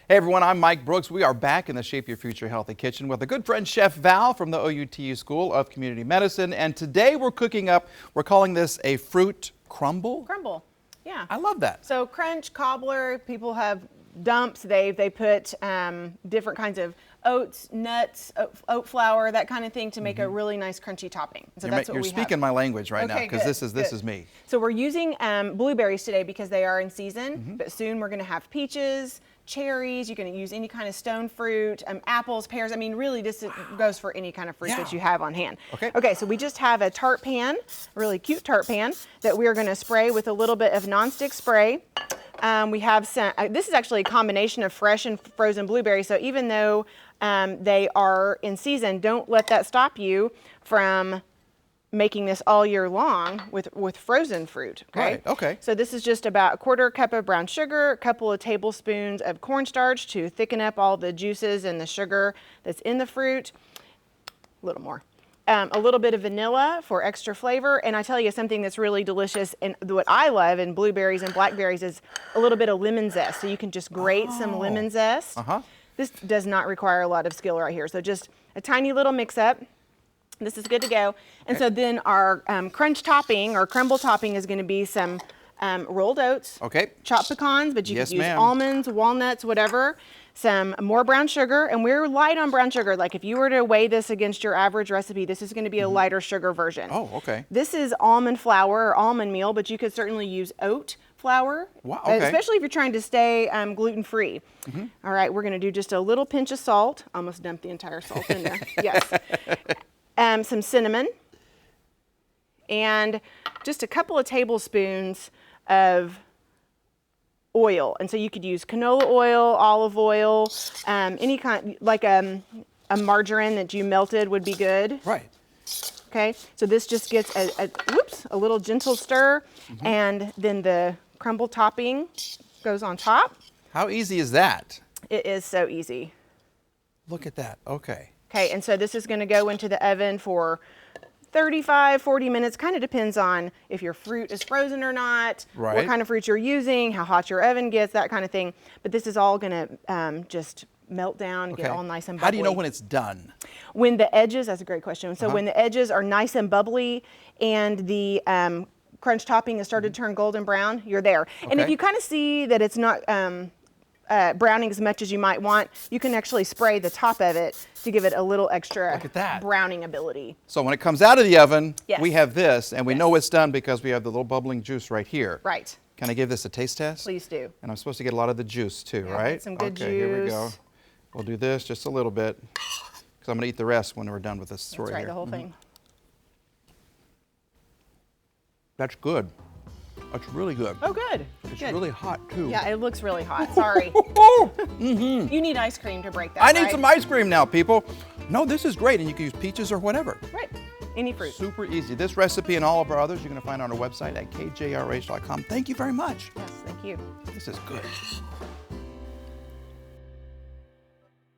Hey everyone, I'm Mike Brooks. We are back in the Shape Your Future Healthy Kitchen with a good friend, Chef Val from the OUTU School of Community Medicine. And today we're cooking up, we're calling this a fruit crumble. Crumble, yeah. I love that. So crunch, cobbler, people have dumps. They put different kinds of oats, nuts, oat flour, that kind of thing to make a really nice crunchy topping. So that's what You're we speaking have. my language right now, because this is me. So we're using blueberries today because they are in season, but soon we're going to have peaches, cherries. You can use any kind of stone fruit, apples, pears. I mean, really, this goes for any kind of fruit that you have on hand. Okay, so we just have a tart pan, a really cute tart pan that we are going to spray with a little bit of nonstick spray. We have some, this is actually a combination of fresh and frozen blueberries. So even though they are in season, don't let that stop you from making this all year long with frozen fruit. Okay? Right, okay. So this is just about a 1/4 cup of brown sugar, a couple of tablespoons of cornstarch to thicken up all the juices and the sugar that's in the fruit. A little more. A little bit of vanilla for extra flavor. And I tell you something that's really delicious, and what I love in blueberries and blackberries is a little bit of lemon zest. So you can just grate some lemon zest. This does not require a lot of skill right here. So just a tiny little mix up. This is good to go. And so then our crunch topping or crumble topping is going to be some rolled oats, chopped pecans, but you can use almonds, walnuts, whatever. Some more brown sugar, and we're light on brown sugar. Like if you were to weigh this against your average recipe, this is going to be a lighter sugar version. Oh, okay. This is almond flour or almond meal, but you could certainly use oat flour, especially if you're trying to stay gluten-free. All right, we're going to do just a little pinch of salt. Almost dumped the entire salt in there. Yes. Some cinnamon, and just a couple of tablespoons of oil. And so you could use canola oil, olive oil, any kind, like a margarine that you melted would be good. Right. Okay, so this just gets a little gentle stir, and then the crumble topping goes on top. How easy is that? It is so easy. Look at that, okay. Okay, and so this is going to go into the oven for 35, 40 minutes. Kind of depends on if your fruit is frozen or not, what kind of fruit you're using, how hot your oven gets, that kind of thing. But this is all going to just melt down and get all nice and bubbly. How do you know when it's done? When the edges, that's a great question. So when the edges are nice and bubbly and the crunch topping has started to turn golden brown, you're there. And if you kind of see that it's not browning as much as you might want, you can actually spray the top of it to give it a little extra browning ability. So when it comes out of the oven, we have this, and we know it's done because we have the little bubbling juice right here. Right. Can I give this a taste test? Please do. And I'm supposed to get a lot of the juice too, right? Some good juice. Okay, here we go. We'll do this just a little bit, because I'm going to eat the rest when we're done with this story. That's right, the whole thing. That's good. That's really good. Oh, good. It's really hot too. Yeah, it looks really hot. Sorry. You need ice cream to break that. I need some ice cream now, people. No, this is great, and you can use peaches or whatever. Right. Any fruit. Super easy. This recipe and all of our others you're going to find on our website at kjrh.com. Thank you very much. Yes, thank you. This is good.